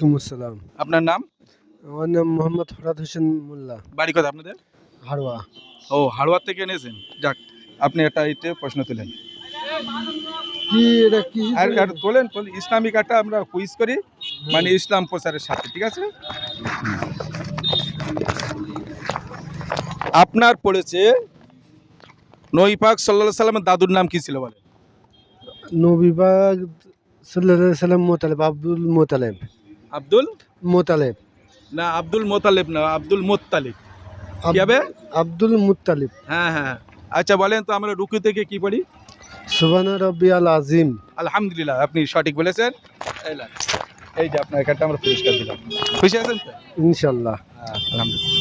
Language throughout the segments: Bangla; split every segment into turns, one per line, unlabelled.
ওয়ালাইকুম আসসালাম।
আপনার নাম?
আমার নাম মোহাম্মদ ফরহাদ হোসেন মোল্লা।
বাড়ি কোথায় আপনাদের?
হাড়োয়া।
ও, হাড়োয়া থেকে এনেছেন। যাক, আপনি একটা ইতে প্রশ্ন তুলেন।
কি এটা কি?
আর তোলেন, ইসলামিক একটা আমরা কুইজ করি, মানে ইসলাম প্রচারের সাথে, ঠিক আছে? আপনার পড়েছে নবী পাক সাল্লাল্লাহু আলাইহি সাল্লামের দাদুর নাম কি ছিল বলেন?
নবী পাক সাল্লাল্লাহু আলাইহি সাল্লাম মোতালেব, আব্দুল মোতালেব।
আব্দুল
মোতালেব
না, আব্দুল মোতালেব না, আব্দুল মোত্তালিব। কি হবে?
Abdul Muttalib.
হ্যাঁ হ্যাঁ। আচ্ছা বলেন তো, আমরা রুকু থেকে কি পড়ি?
সুবহানা রাব্বিয়াল আযীম।
আলহামদুলিল্লাহ, আপনি সঠিক বলেছেন। এই যে আপনার একটা আমরা পুরস্কার দিলাম, খুশি আছেন তো?
ইনশাআল্লাহ।
আলহামদুলিল্লাহ।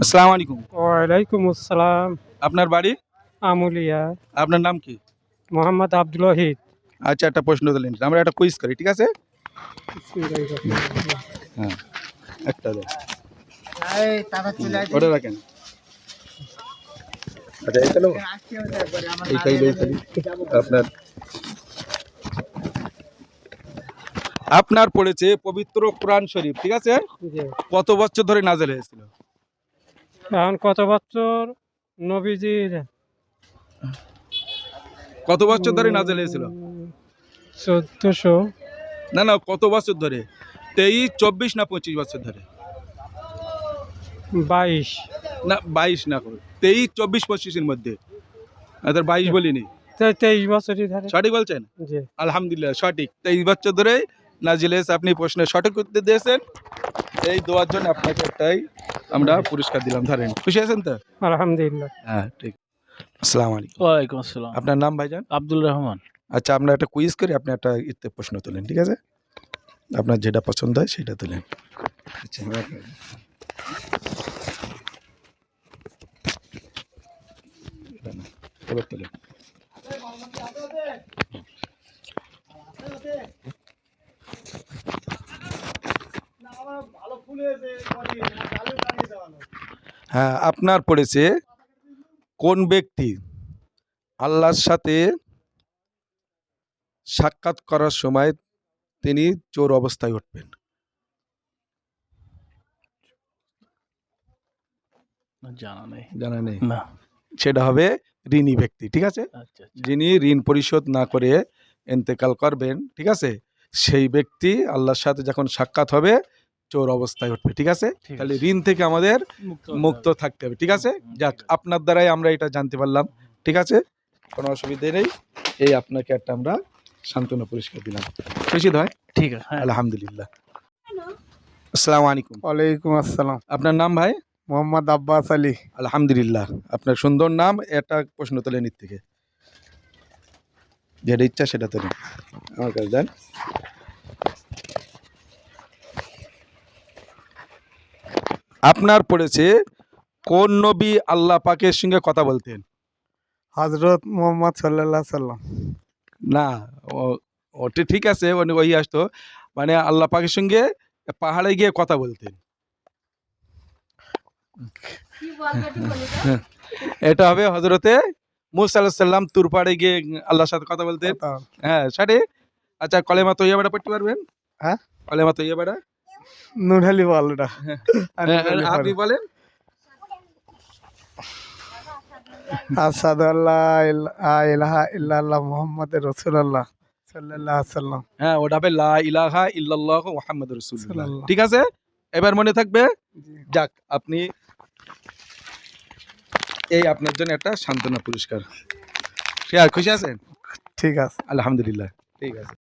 আসসালামু আলাইকুম।
ওয়ালাইকুম আসসালাম।
আপনার বাড়ি?
আমুলিয়া।
আপনার নাম কি?
মোহাম্মদ আব্দুল ওয়াহিদ।
আচ্ছা, একটা প্রশ্ন দিলেন, আমরা একটা কুইজ করি, ঠিক আছে? হ্যাঁ, একটা দেন, ওটা রাখেন। আচ্ছা, এইটা লো, এইটাই লই খালি। আপনার পড়েছে পবিত্র কোরআন শরীফ, ঠিক আছে? কত বছর ধরে নাযিল হয়েছিল?
এখন কত বছর নবীজির?
কত বছর ধরে নাযিল হয়েছিল?
1400।
না না, কত বছর ধরে? 23, 24 না 25 বছর ধরে?
22।
না, 22 না, 23, 24, 25 এর মধ্যে। আচ্ছা, 22 বলিনি।
23 বছরই ধরে।
সঠিক বলছেন?
জি
আলহামদুলিল্লাহ, সঠিক। 23 বছর ধরে নাযিল হয়েছে। আপনি প্রশ্নের সঠিক উত্তর দিয়েছেন। এই দোয়ার জন্য আপনাকে একটাই আমরা পুরস্কার দিলাম, ধরেন। খুশি আছেন তো?
আলহামদুলিল্লাহ।
হ্যাঁ, ঠিক। আসসালামু আলাইকুম।
ওয়ালাইকুম আসসালাম।
আপনার নাম ভাইজান?
আব্দুল রহমান।
আচ্ছা, আমরা একটা কুইজ করি, আপনি একটা ইতে প্রশ্ন তোলেন, ঠিক আছে? আপনার যেটা পছন্দ হয় সেটা তোলেন। আচ্ছা, এবার তোলেন। হ্যাঁ, আপনার পড়েছে কোন ব্যক্তি আল্লাহর সাথে সাক্ষাৎ করার সময় তিনি চোর অবস্থায় উঠবেন?
জানা নেই।
জানা নেই?
না।
সেটা হবে ঋণী ব্যক্তি, ঠিক আছে?
আচ্ছা।
যিনি ঋণ পরিশোধ না করে ইন্তেকাল করবেন, ঠিক আছে? সেই ব্যক্তি আল্লাহর সাথে যখন সাক্ষাৎ হবে চোর অবস্থায় উঠবে, ঠিক আছে? তাহলে ঋণ থেকে আমাদের মুক্ত থাকতে হবে, ঠিক আছে? যাক, আপনার দ্বারাই আমরা এটা জানতে পারলাম, ঠিক আছে? কোনো অসুবিধা নেই। এই আপনাকে একটা আমরা সান্ত্বনা পুরস্কার দিলাম, খুশি হয়?
ঠিক আছে।
আলহামদুলিল্লাহ। আসসালামু আলাইকুম।
ওয়ালাইকুম আসসালাম।
আপনার নাম ভাই?
মোহাম্মদ আব্বাস আলী।
আলহামদুলিল্লাহ, আপনার সুন্দর নাম। একটা প্রশ্ন তোলেন এর থেকে, যেটা ইচ্ছা সেটা তোলেন, আমার কাছে দেন। আপনার পড়েছে কোন নবী আল্লাহ পাকের সঙ্গে কথা বলতেন?
হযরত মুহাম্মদ সাল্লাল্লাহু আলাইহি সাল্লাম।
না, ওটা ঠিক আছে, ওই আসতো, মানে আল্লাহ পাকের সঙ্গে পাহাড়ে গিয়ে কথা বলতেন। এটা হবে হযরতে মূসা আলাইহিস সালাম, তুর পাহাড়ে গিয়ে আল্লাহর সাথে কথা বলতেন। হ্যাঁ, সঠিক। আচ্ছা, কলেমা তৈয়বাটা পড়তে পারবেন?
হ্যাঁ,
কলেমা তৈয়বাটা
নুরহালি বলটা।
আপনি বলেন।
আশহাদু আল্লা ইলাহা ইল্লাল্লাহ মুহাম্মাদুর রাসূলুল্লাহ সাল্লাল্লাহু আলাইহি সাল্লাম।
হ্যাঁ, ওটা হবে লা ইলাহা ইল্লাল্লাহু মুহাম্মাদুর রাসূলুল্লাহ, ঠিক আছে? এবার মনে থাকবে। যাক, আপনি এই আপনার জন্য একটা সান্ত্বনা পুরস্কার। খুশি আছেন?
ঠিক আছে,
আলহামদুলিল্লাহ, ঠিক আছে।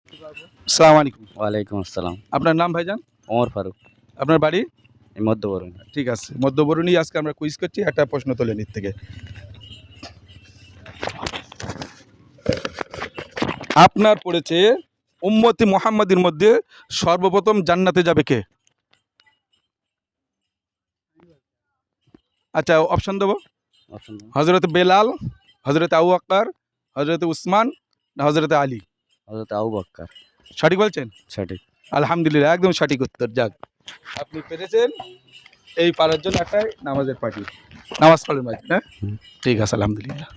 আসসালামু আলাইকুম।
ওয়ালাইকুম আসসালাম।
আপনার নাম ভাইজান?
ওমর ফারুক।
আপনার বাড়ি?
মধ্যবরণ।
ঠিক আছে, মধ্যবরণী। আজকে আমরা কুইজ করছি, একটা প্রশ্ন তোলেন এর থেকে। আপনার পড়েছে উম্মতি মুহাম্মাদের মধ্যে সর্বপ্রথম জান্নাতে যাবে কে? আচ্ছা, অপশন দেবো। হযরত বেলাল, হযরত আবু বকর, হযরত উসমান না হযরত আলী?
হযরত আবু বকর।
সঠিক বলছেন?
সঠিক।
আলহামদুলিল্লাহ, একদম সঠিক উত্তর। যাক, আপনি পেরেছেন। এই পারার জন্য একটা নামাজের পার্টি, নামাজ পড়েন ভাই। হ্যাঁ, ঠিক আছে, আলহামদুলিল্লাহ।